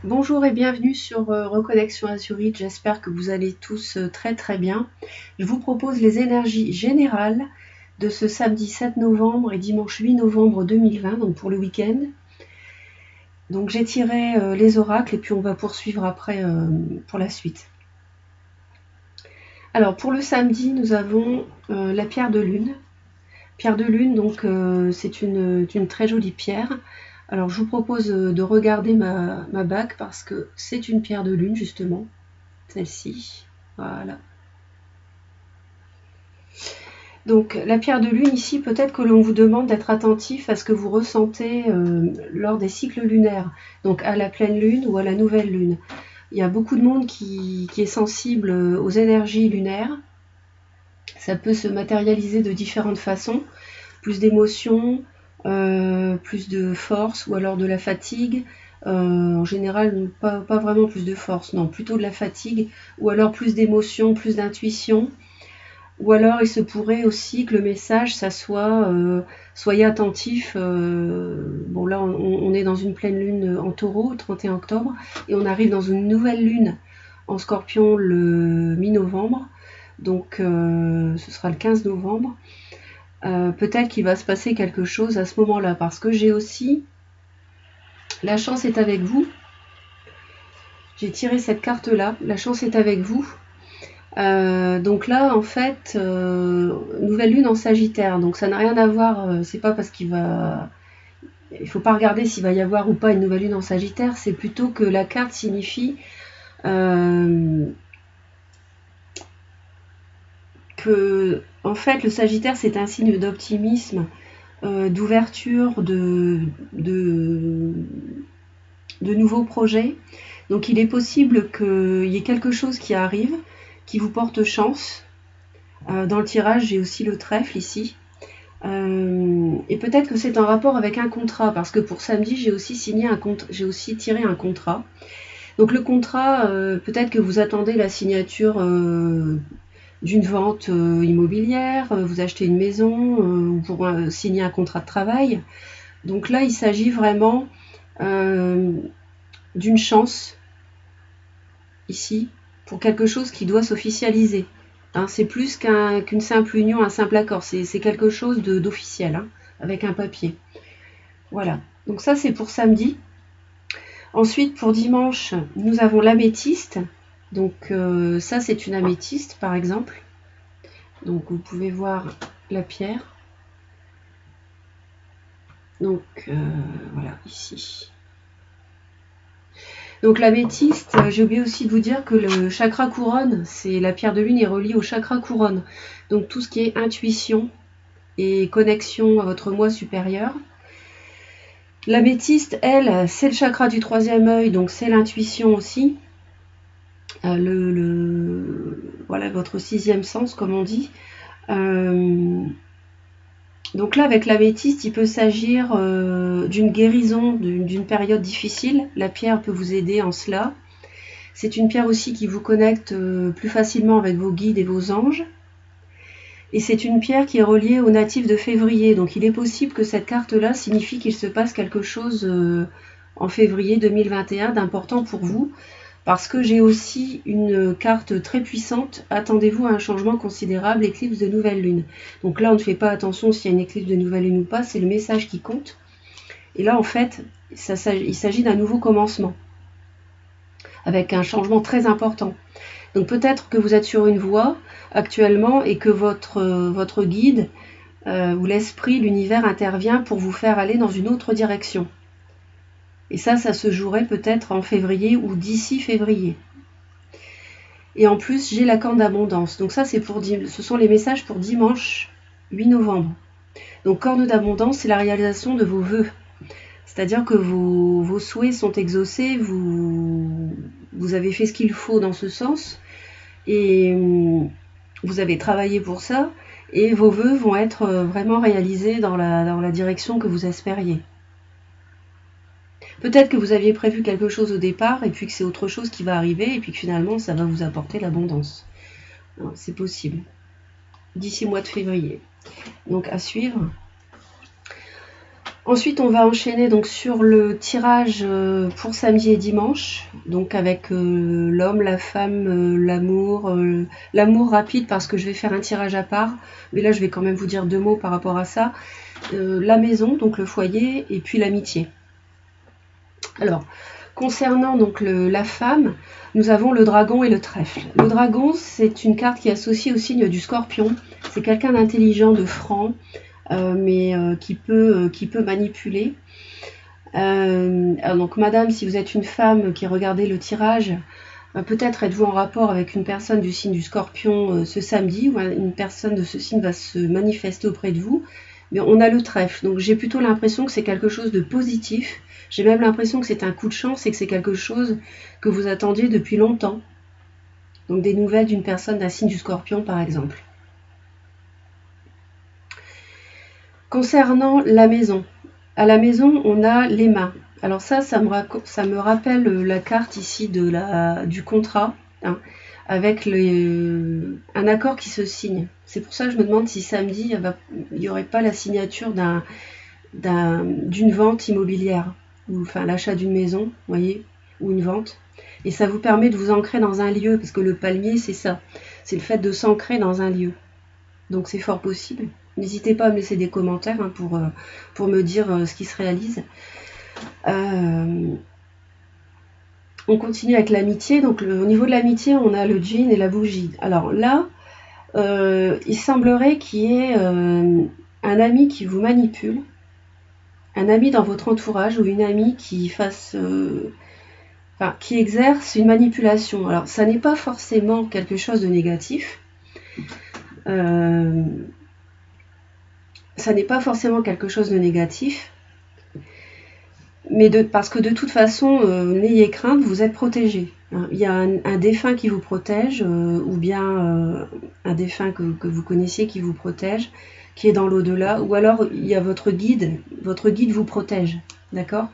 Bonjour et bienvenue sur Reconnexion Azurite, j'espère que vous allez tous très très bien. Je vous propose les énergies générales de ce samedi 7 novembre et dimanche 8 novembre 2020, donc pour le week-end. Donc j'ai tiré les oracles et puis on va poursuivre après pour la suite. Alors pour le samedi, nous avons la pierre de lune. Pierre de lune, donc c'est une très jolie pierre. Alors je vous propose de regarder ma bague parce que c'est une pierre de lune justement, celle-ci. Voilà. Donc la pierre de lune ici, peut-être que l'on vous demande d'être attentif à ce que vous ressentez lors des cycles lunaires, donc à la pleine lune ou à la nouvelle lune. Il y a beaucoup de monde qui est sensible aux énergies lunaires. Ça peut se matérialiser de différentes façons, plus d'émotions, plus de force ou alors de la fatigue. En général, pas vraiment plus de force, non, plutôt de la fatigue, ou alors plus d'émotions, plus d'intuition. Ou alors il se pourrait aussi que le message, ça soit soyez attentifs. Bon là, on est dans une pleine lune en taureau, le 31 octobre, et on arrive dans une nouvelle lune en scorpion le mi-novembre. Donc ce sera le 15 novembre. Peut-être qu'il va se passer quelque chose à ce moment-là, parce que j'ai aussi la chance est avec vous. J'ai tiré cette carte-là, la chance est avec vous. Donc là, en fait, nouvelle lune en Sagittaire. Donc ça n'a rien à voir. C'est pas parce qu'il va. Il faut pas regarder s'il va y avoir ou pas une nouvelle lune en Sagittaire. C'est plutôt que la carte signifie que, en fait, le Sagittaire c'est un signe d'optimisme, d'ouverture, de nouveaux projets. Donc il est possible qu'il y ait quelque chose qui arrive, qui vous porte chance. Dans le tirage, j'ai aussi le trèfle ici. Et peut-être que c'est en rapport avec un contrat, parce que pour samedi, j'ai aussi tiré un contrat. Donc le contrat, peut-être que vous attendez la signature d'une vente immobilière, vous achetez une maison, ou pour signer un contrat de travail. Donc là, il s'agit vraiment d'une chance, ici, pour quelque chose qui doit s'officialiser. Hein, c'est plus qu'une simple union, un simple accord. C'est quelque chose d'officiel, hein, avec un papier. Voilà. Donc ça, c'est pour samedi. Ensuite, pour dimanche, nous avons l'améthyste. Donc ça, c'est une améthyste, par exemple. Donc vous pouvez voir la pierre. Donc voilà, ici. Donc l'améthyste, j'ai oublié aussi de vous dire que le chakra couronne, c'est la pierre de lune est reliée au chakra couronne. Donc tout ce qui est intuition et connexion à votre moi supérieur. L'améthyste, elle, c'est le chakra du troisième œil, donc c'est l'intuition aussi. Voilà, votre sixième sens, comme on dit. Donc là, avec l'améthyste, il peut s'agir d'une guérison, d'une période difficile. La pierre peut vous aider en cela. C'est une pierre aussi qui vous connecte plus facilement avec vos guides et vos anges. Et c'est une pierre qui est reliée aux natifs de février. Donc il est possible que cette carte-là signifie qu'il se passe quelque chose en février 2021 d'important pour vous. Parce que j'ai aussi une carte très puissante. Attendez-vous à un changement considérable, éclipse de nouvelle lune. Donc là, on ne fait pas attention s'il y a une éclipse de nouvelle lune ou pas. C'est le message qui compte. Et là, en fait, il s'agit d'un nouveau commencement. Avec un changement très important. Donc peut-être que vous êtes sur une voie actuellement et que votre guide ou l'esprit, l'univers intervient pour vous faire aller dans une autre direction. Et ça se jouerait peut-être en février ou d'ici février. Et en plus, j'ai la corne d'abondance. Donc ça, ce sont les messages pour dimanche 8 novembre. Donc corne d'abondance, c'est la réalisation de vos vœux. C'est-à-dire que vos souhaits sont exaucés, vous avez fait ce qu'il faut dans ce sens, et vous avez travaillé pour ça, et vos vœux vont être vraiment réalisés dans la direction que vous espériez. Peut-être que vous aviez prévu quelque chose au départ, et puis que c'est autre chose qui va arriver, et puis que finalement ça va vous apporter l'abondance. C'est possible. D'ici le mois de février. Donc à suivre. Ensuite, on va enchaîner donc sur le tirage pour samedi et dimanche, donc avec l'homme, la femme, l'amour rapide parce que je vais faire un tirage à part, mais là je vais quand même vous dire 2 mots par rapport à ça, la maison, donc le foyer, et puis l'amitié. Alors, concernant donc la femme, nous avons le dragon et le trèfle. Le dragon, c'est une carte qui est associée au signe du scorpion, c'est quelqu'un d'intelligent, de franc, mais qui peut manipuler. Donc madame, si vous êtes une femme qui regardez le tirage, peut-être êtes-vous en rapport avec une personne du signe du scorpion ce samedi, ou une personne de ce signe va se manifester auprès de vous. Mais on a le trèfle, donc j'ai plutôt l'impression que c'est quelque chose de positif. J'ai même l'impression que c'est un coup de chance et que c'est quelque chose que vous attendiez depuis longtemps. Donc des nouvelles d'une personne d'un signe du scorpion par exemple. Concernant la maison, à la maison, on a les mains. Alors ça me rappelle la carte ici du contrat, hein, avec un accord qui se signe. C'est pour ça que je me demande si samedi, il n'y aurait pas la signature d'une vente immobilière, ou enfin l'achat d'une maison, vous voyez, ou une vente. Et ça vous permet de vous ancrer dans un lieu, parce que le palmier, c'est ça. C'est le fait de s'ancrer dans un lieu. Donc c'est fort possible. N'hésitez pas à me laisser des commentaires hein, pour me dire ce qui se réalise. On continue avec l'amitié. Donc au niveau de l'amitié, on a le djinn et la bougie. Alors là, il semblerait qu'il y ait un ami qui vous manipule, un ami dans votre entourage ou une amie qui qui exerce une manipulation. Alors ça n'est pas forcément quelque chose de négatif. Ça n'est pas forcément quelque chose de négatif, mais parce que de toute façon, n'ayez crainte, vous êtes protégé. Hein. Il y a un défunt qui vous protège, ou bien un défunt que vous connaissiez qui vous protège, qui est dans l'au-delà, ou alors il y a votre guide vous protège, d'accord ?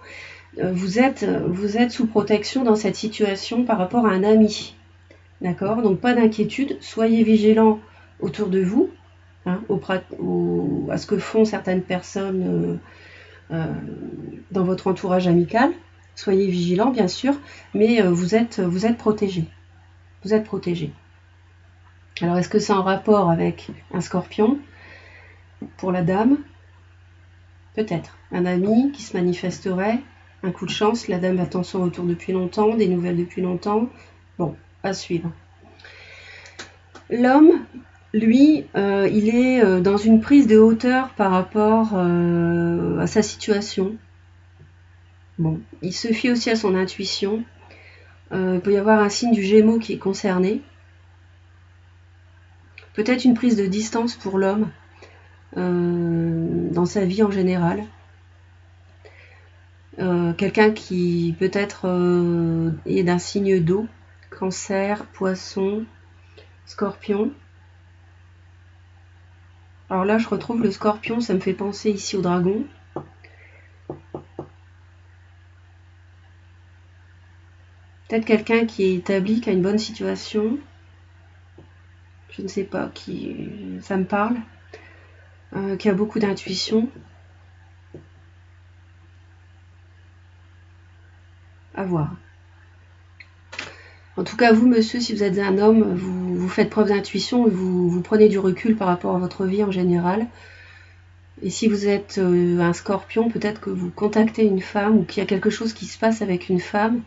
Vous êtes sous protection dans cette situation par rapport à un ami, d'accord ? Donc pas d'inquiétude, soyez vigilants autour de vous, hein, à ce que font certaines personnes dans votre entourage amical. Soyez vigilants, bien sûr, mais vous êtes protégés. Vous êtes protégés. Alors, est-ce que c'est en rapport avec un scorpion pour la dame? Peut-être. Un ami qui se manifesterait, un coup de chance, la dame attend son retour depuis longtemps, des nouvelles depuis longtemps. Bon, à suivre. L'homme, lui, il est dans une prise de hauteur par rapport à sa situation. Bon, il se fie aussi à son intuition. Il peut y avoir un signe du Gémeaux qui est concerné. Peut-être une prise de distance pour l'homme dans sa vie en général. Quelqu'un qui peut-être est d'un signe d'eau, Cancer, Poisson, Scorpion. Alors là, je retrouve le Scorpion, ça me fait penser ici au dragon. Peut-être quelqu'un qui est établi, qui a une bonne situation. Je ne sais pas, ça me parle. Qui a beaucoup d'intuition. À voir. En tout cas, vous, monsieur, si vous êtes un homme, vous faites preuve d'intuition et vous prenez du recul par rapport à votre vie en général. Et si vous êtes un scorpion, peut-être que vous contactez une femme ou qu'il y a quelque chose qui se passe avec une femme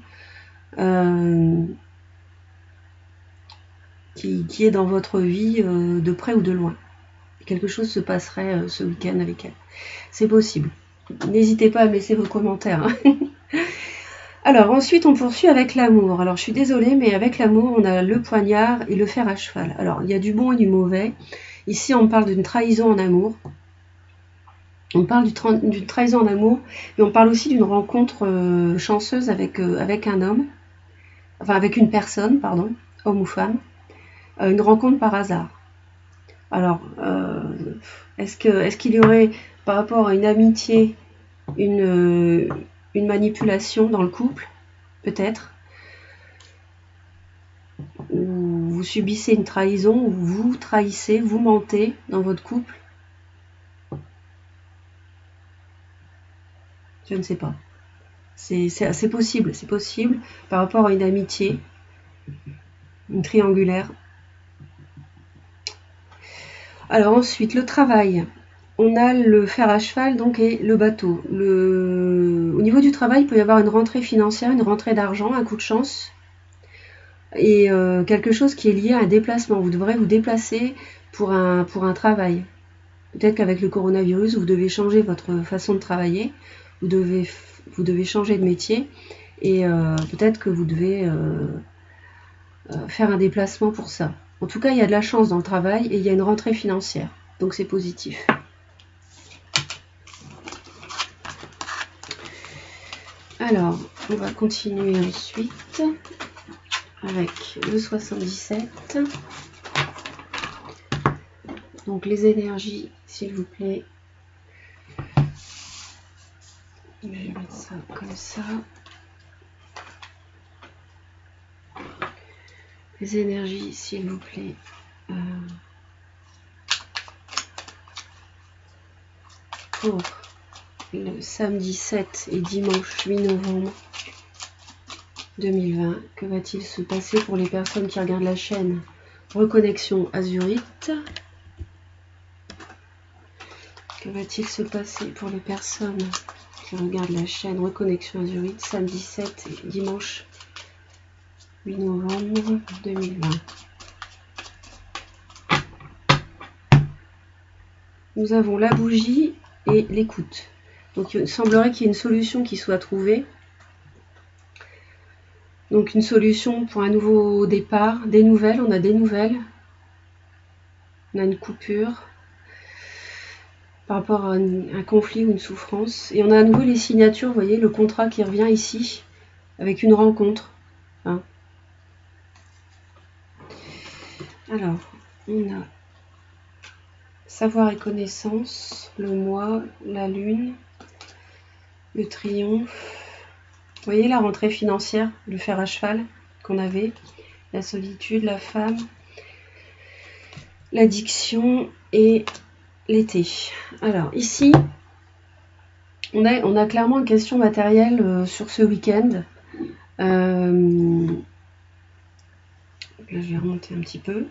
qui est dans votre vie de près ou de loin. Quelque chose se passerait ce week-end avec elle. C'est possible. N'hésitez pas à me laisser vos commentaires. Hein. Alors ensuite on poursuit avec l'amour. Alors je suis désolée mais avec l'amour on a le poignard et le fer à cheval. Alors il y a du bon et du mauvais. Ici on parle d'une trahison en amour. On parle d'une trahison en amour, mais on parle aussi d'une rencontre chanceuse avec un homme. Enfin avec une personne, pardon, homme ou femme. Une rencontre par hasard. Alors est-ce qu'il y aurait par rapport à une amitié une manipulation dans le couple, peut-être, ou vous subissez une trahison, ou vous trahissez, vous mentez dans votre couple. Je ne sais pas. C'est possible, c'est possible par rapport à une amitié, une triangulaire. Alors ensuite, le travail. On a le fer à cheval donc et le bateau. Au niveau du travail, il peut y avoir une rentrée financière, une rentrée d'argent, un coup de chance et quelque chose qui est lié à un déplacement. Vous devrez vous déplacer pour un travail. Peut-être qu'avec le coronavirus, vous devez changer votre façon de travailler, vous devez changer de métier et peut-être que vous devez faire un déplacement pour ça. En tout cas, il y a de la chance dans le travail et il y a une rentrée financière. Donc c'est positif. Alors, on va continuer ensuite avec le 77. Donc les énergies, s'il vous plaît. Je vais mettre ça comme ça. Les énergies, s'il vous plaît. Pour le samedi 7 et dimanche 8 novembre 2020. Que va-t-il se passer pour les personnes qui regardent la chaîne Reconnexion Azurite? Que va-t-il se passer pour les personnes qui regardent la chaîne Reconnexion Azurite samedi 7 et dimanche 8 novembre 2020? Nous avons la bougie et l'écoute. Donc il semblerait qu'il y ait une solution qui soit trouvée. Donc une solution pour un nouveau départ, des nouvelles, on a des nouvelles. On a une coupure par rapport à un conflit ou une souffrance. Et on a à nouveau les signatures, vous voyez, le contrat qui revient ici, avec une rencontre. Hein. Alors, on a savoir et connaissance, le moi, la lune, le triomphe. Vous voyez la rentrée financière, le fer à cheval qu'on avait, la solitude, la femme, l'addiction et l'été. Alors ici, on a clairement une question matérielle sur ce week-end. Là, je vais remonter un petit peu.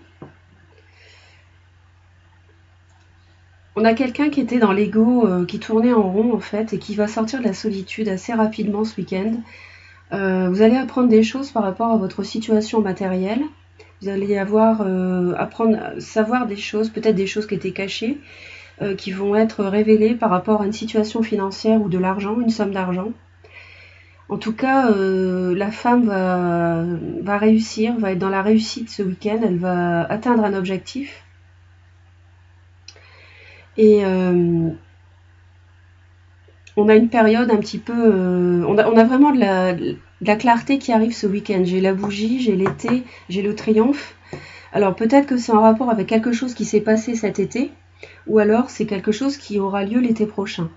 On a quelqu'un qui était dans l'ego, qui tournait en rond en fait, et qui va sortir de la solitude assez rapidement ce week-end. Vous allez apprendre des choses par rapport à votre situation matérielle. Vous allez savoir des choses, peut-être des choses qui étaient cachées, qui vont être révélées par rapport à une situation financière ou de l'argent, une somme d'argent. En tout cas, la femme va réussir, va être dans la réussite ce week-end, elle va atteindre un objectif. Et on a une période un petit peu... on a vraiment de la clarté qui arrive ce week-end. J'ai la bougie, j'ai l'été, j'ai le triomphe. Alors peut-être que c'est en rapport avec quelque chose qui s'est passé cet été, ou alors c'est quelque chose qui aura lieu l'été prochain.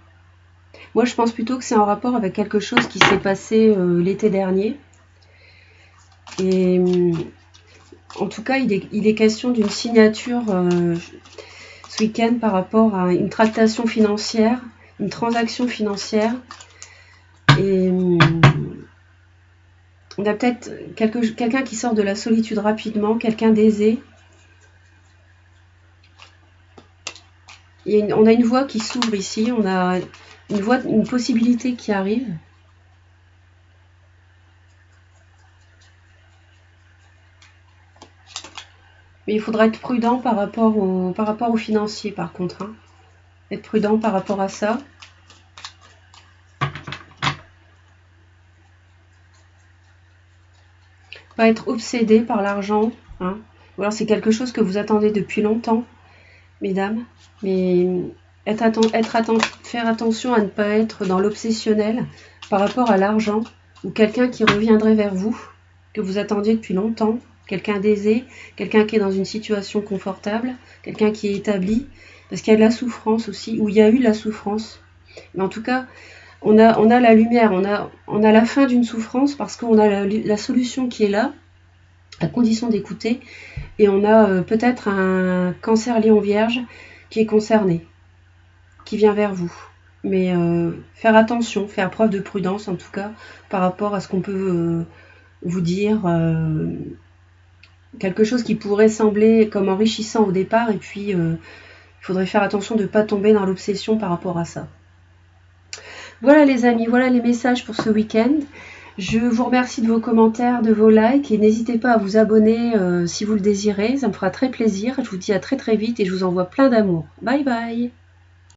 Moi je pense plutôt que c'est en rapport avec quelque chose qui s'est passé l'été dernier. Et en tout cas il est question d'une signature ce week-end par rapport à une tractation financière, une transaction financière. Et on a peut-être quelqu'un qui sort de la solitude rapidement, quelqu'un d'aisé. On a une voie qui s'ouvre ici, on a une possibilité qui arrive. Mais il faudra être prudent par rapport au financier par contre. Hein. Être prudent par rapport à ça. Pas être obsédé par l'argent. Hein. Ou alors c'est quelque chose que vous attendez depuis longtemps, mesdames. Mais faire attention à ne pas être dans l'obsessionnel par rapport à l'argent. Ou quelqu'un qui reviendrait vers vous, que vous attendiez depuis longtemps. Quelqu'un d'aisé, quelqu'un qui est dans une situation confortable, quelqu'un qui est établi, parce qu'il y a de la souffrance aussi, ou il y a eu de la souffrance. Mais en tout cas, on a la lumière, on a la fin d'une souffrance parce qu'on a la solution qui est là, à condition d'écouter, et on a peut-être un cancer lion vierge qui est concerné, qui vient vers vous. mais faire attention, faire preuve de prudence en tout cas par rapport à ce qu'on peut vous dire, quelque chose qui pourrait sembler comme enrichissant au départ, et puis il faudrait faire attention de ne pas tomber dans l'obsession par rapport à ça. Voilà les amis, voilà les messages pour ce week-end. Je vous remercie de vos commentaires, de vos likes, et n'hésitez pas à vous abonner si vous le désirez, ça me fera très plaisir. Je vous dis à très très vite et je vous envoie plein d'amour. Bye bye.